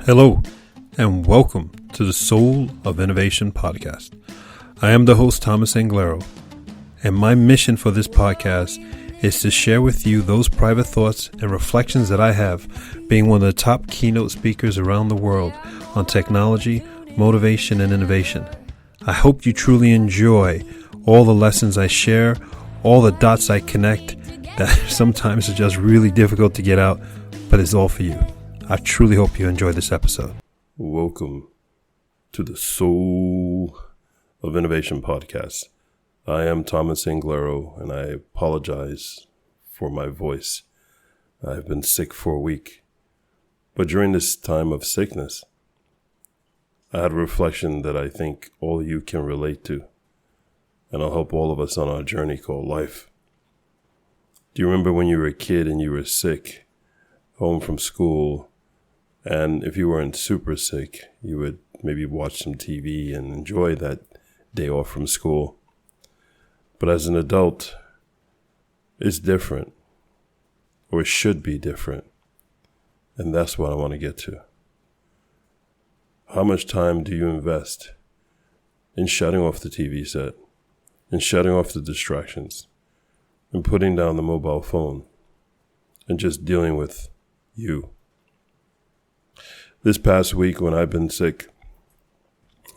Hello, and welcome to the Soul of Innovation podcast. I am the host, Thomas Anglero, and my mission for this podcast is to share with you those private thoughts and reflections that I have, being one of the top keynote speakers around the world on technology, motivation, and innovation. I hope you truly enjoy all the lessons I share, all the dots I connect that sometimes are just really difficult to get out, but it's all for you. I truly hope you enjoy this episode. Welcome to the Soul of Innovation podcast. I am Thomas Anglero, and I apologize for my voice. I've been sick for a week. But during this time of sickness, I had a reflection that I think all of you can relate to, and I'll help all of us on our journey called life. Do you remember when you were a kid and you were sick, home from school, and if you weren't super sick, you would maybe watch some TV and enjoy that day off from school? But as an adult, it's different, or it should be different. And that's what I want to get to. How much time do you invest in shutting off the TV set, in shutting off the distractions, and putting down the mobile phone, and just dealing with you? This past week when I've been sick,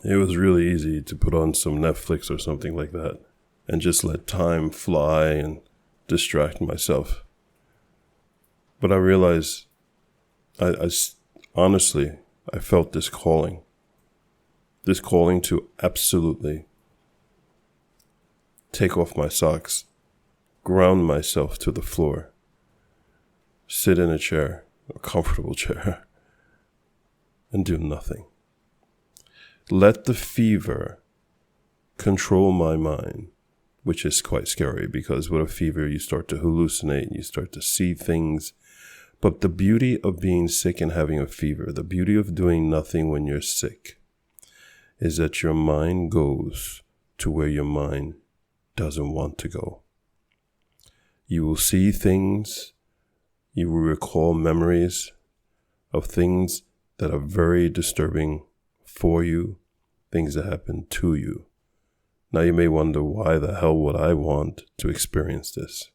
it was really easy to put on some Netflix or something like that and just let time fly and distract myself. But I realized, honestly, I felt this calling to absolutely take off my socks, ground myself to the floor, sit in a chair, a comfortable chair, and do nothing. Let the fever control my mind, which is quite scary because with a fever you start to hallucinate, you start to see things. But the beauty of being sick and having a fever, the beauty of doing nothing when you're sick, is that your mind goes to where your mind doesn't want to go. You will see things, you will recall memories of things that are very disturbing for you, things that happen to you. Now you may wonder, why the hell would I want to experience this?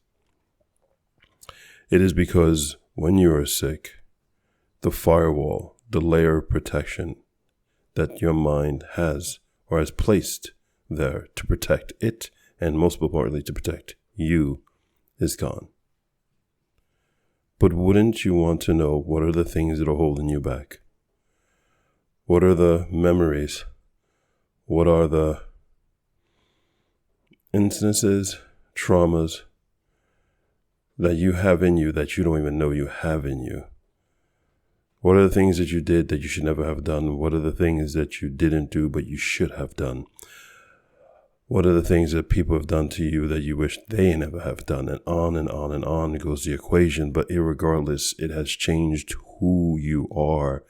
It is because when you are sick, the firewall, the layer of protection that your mind has or has placed there to protect it, and most importantly to protect you, is gone. But wouldn't you want to know what are the things that are holding you back? What are the memories? What are the instances, traumas that you have in you that you don't even know you have in you? What are the things that you did that you should never have done? What are the things that you didn't do but you should have done? What are the things that people have done to you that you wish they never have done? And on and on and on goes the equation. But irregardless, it has changed who you are,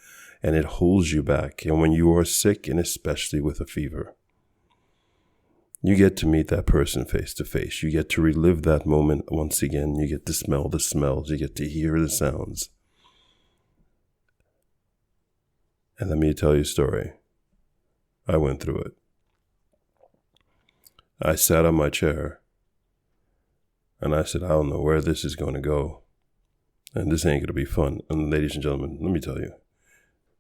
and it holds you back. And when you are sick, and especially with a fever, you get to meet that person face to face. You get to relive that moment once again. You get to smell the smells. You get to hear the sounds. And let me tell you a story. I went through it. I sat on my chair and I said, I don't know where this is going to go. And this ain't going to be fun. And ladies and gentlemen, let me tell you,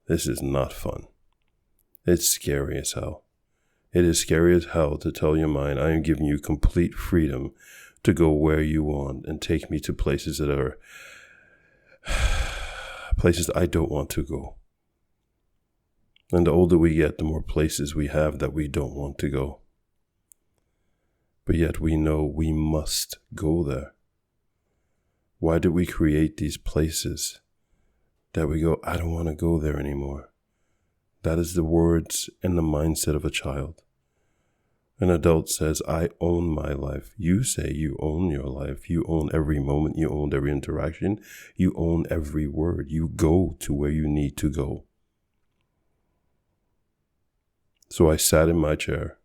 this is not fun. It's scary as hell. It is scary as hell to tell your mind, I am giving you complete freedom to go where you want and take me to places that are places I don't want to go. And the older we get, the more places we have that we don't want to go. But yet we know we must go there. Why did we create these places that we go, I don't want to go there anymore? That is the words and the mindset of a child. An adult says, I own my life. You say you own your life. You own every moment. You own every interaction. You own every word. You go to where you need to go. So I sat in my chair,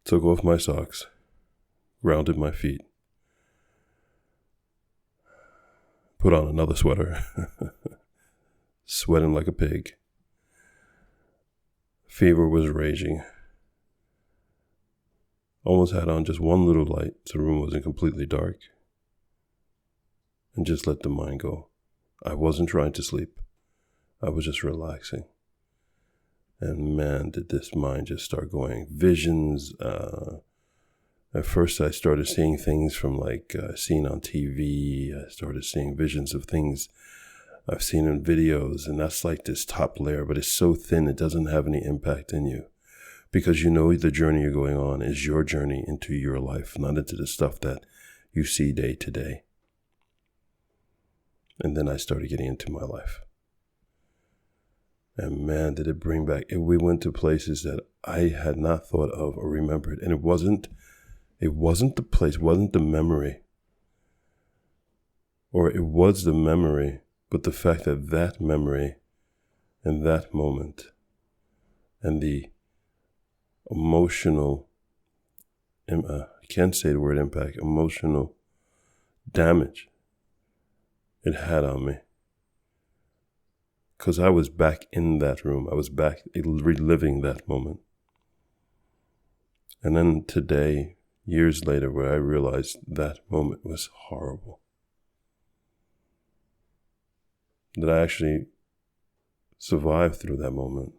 took off my socks, grounded my feet, put on another sweater, sweating like a pig. Fever was raging. Almost had on just one little light so the room wasn't completely dark. And just let the mind go. I wasn't trying to sleep. I was just relaxing. And man, did this mind just start going. Visions. At first I started seeing things from seen on TV. I started seeing visions of things I've seen in videos. And that's like this top layer, but it's so thin it doesn't have any impact in you. Because you know the journey you're going on is your journey into your life, not into the stuff that you see day to day. And then I started getting into my life. And man, did it bring back, we went to places that I had not thought of or remembered. And it wasn't the place, wasn't the memory. Or it was the memory, but the fact that that memory and that moment and the emotional, I can't say the word impact, emotional damage it had on me. Because I was back in that room. I was back reliving that moment. And then today, years later, where I realized that moment was horrible. That I actually survived through that moment.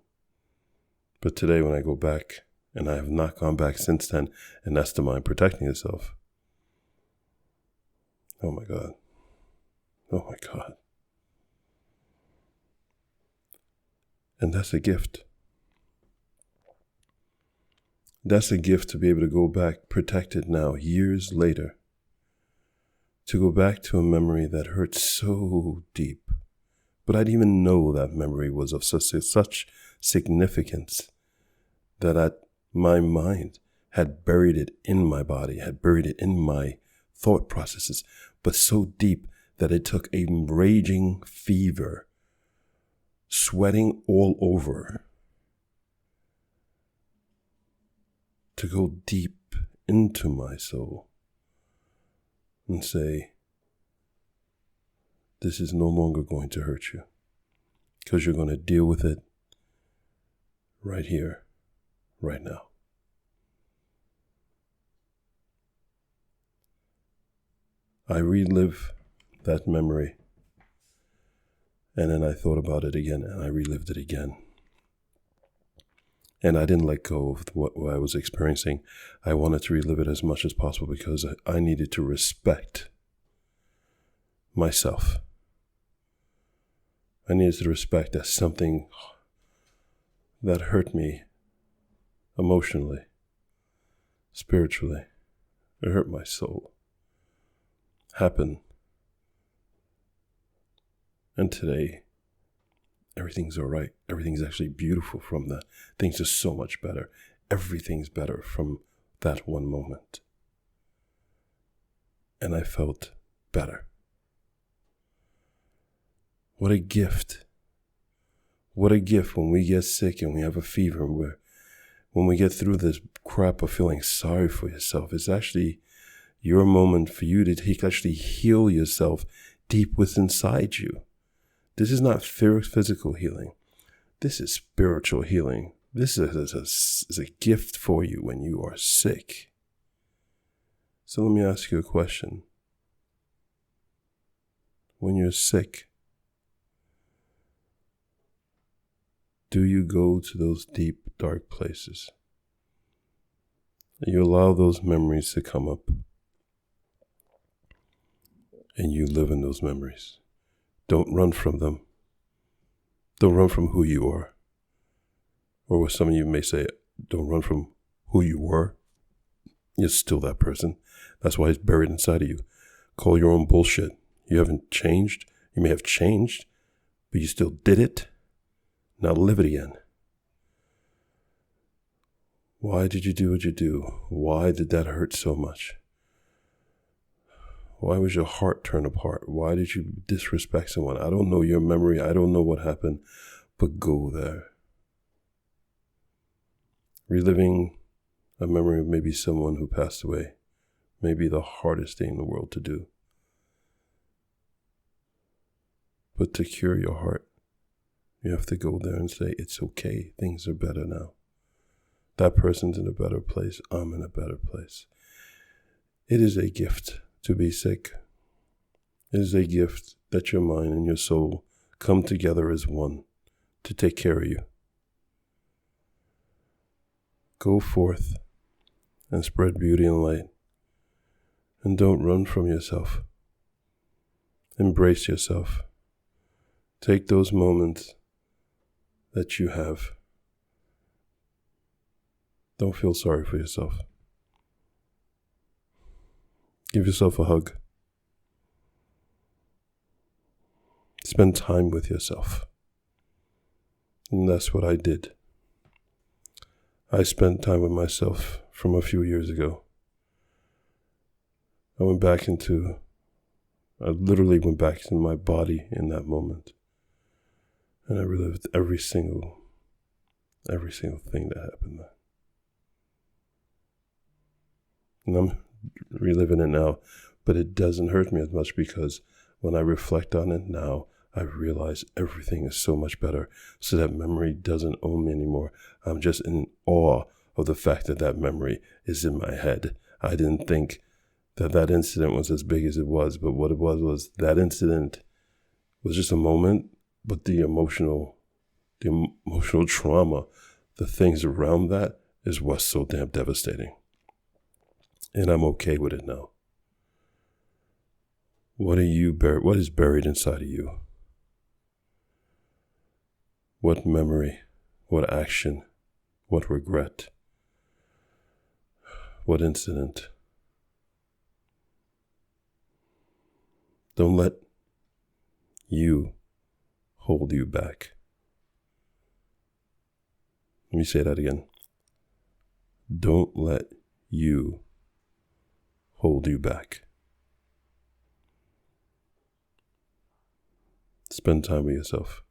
But today when I go back, and I have not gone back since then, and that's the mind protecting itself. Oh my God. Oh my God. And that's a gift. That's a gift to be able to go back protected now, years later. To go back to a memory that hurt so deep. But I didn't even know that memory was of such significance that my mind had buried it in my body, had buried it in my thought processes, but so deep that it took a raging fever, sweating all over, to go deep into my soul and say, this is no longer going to hurt you because you're going to deal with it right here, right now. I relive that memory, and then I thought about it again, and I relived it again. And I didn't let go of what I was experiencing. I wanted to relive it as much as possible because I needed to respect myself. I needed to respect that something that hurt me emotionally, spiritually, it hurt my soul, happened. And today, everything's all right. Everything's actually beautiful from that. Things are so much better. Everything's better from that one moment. And I felt better. What a gift. What a gift when we get sick and we have a fever. When we get through this crap of feeling sorry for yourself, it's actually your moment for you to actually heal yourself deep within inside you. This is not physical healing. This is spiritual healing. This is a gift for you when you are sick. So let me ask you a question. When you're sick, do you go to those deep, dark places? You allow those memories to come up, and you live in those memories. Don't run from them. Don't run from who you are. Or what some of you may say, don't run from who you were. You're still that person. That's why it's buried inside of you. Call your own bullshit. You haven't changed. You may have changed, but you still did it. Now live it again. Why did you do what you do? Why did that hurt so much? Why was your heart torn apart? Why did you disrespect someone? I don't know your memory. I don't know what happened, but go there. Reliving a memory of maybe someone who passed away may be the hardest thing in the world to do. But to cure your heart, You have to go there and say, it's okay. Things are better now. That person's in a better place. I'm in a better place. It is a gift to be sick. It is a gift that your mind and your soul come together as one to take care of you. Go forth and spread beauty and light. And don't run from yourself. Embrace yourself. Take those moments that you have. Don't feel sorry for yourself. Give yourself a hug. Spend time with yourself. And that's what I did. I spent time with myself from a few years ago. I literally went back into my body in that moment. And I relived every single thing that happened there. And I'm reliving it now, but it doesn't hurt me as much because when I reflect on it now, I realize everything is so much better, so that memory doesn't own me anymore. I'm just in awe of the fact that that memory is in my head. I didn't think that incident was as big as it was, but what it was that incident was just a moment, but the emotional trauma, the things around that is what's so damn devastating. And I'm okay with it now. What is buried inside of you? What memory, what action, what regret, what incident? Don't let you hold you back. Let me say that again. Don't let you hold you back. Spend time with yourself.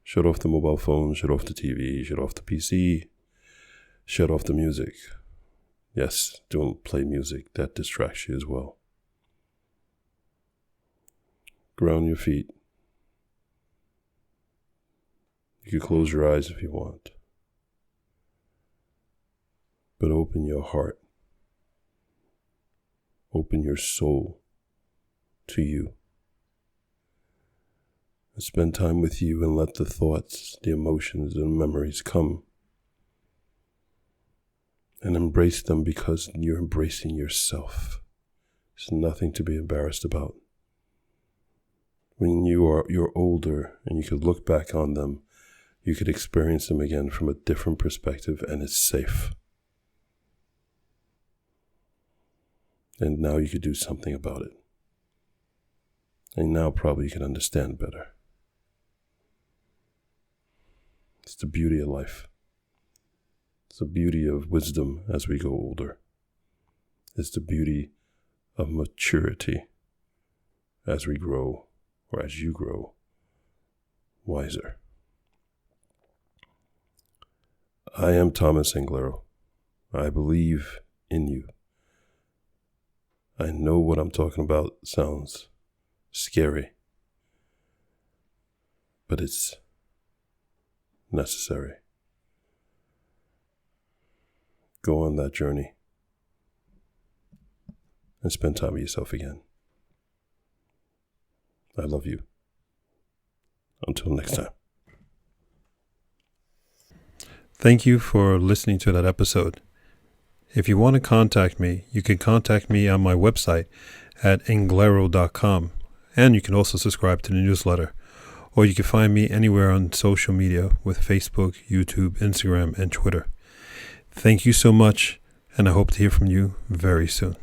Shut off the mobile phone, shut off the TV, shut off the PC, shut off the music. Yes, don't play music. That distracts you as well. Ground your feet. You can close your eyes if you want. But open your heart. Open your soul to you. And spend time with you and let the thoughts, the emotions, and memories come. And embrace them because you're embracing yourself. There's nothing to be embarrassed about. When you're older and you could look back on them, you could experience them again from a different perspective, and it's safe. And now you could do something about it. And now probably you can understand better. It's the beauty of life. It's the beauty of wisdom as we go older. It's the beauty of maturity as we grow, or as you grow wiser. I am Thomas Anglero. I believe in you. I know what I'm talking about sounds scary, but it's necessary. Go on that journey and spend time with yourself again. I love you. Until next time. Thank you for listening to that episode. If you want to contact me, you can contact me on my website at anglero.com, and you can also subscribe to the newsletter, or you can find me anywhere on social media with Facebook, YouTube, Instagram, and Twitter. Thank you so much, and I hope to hear from you very soon.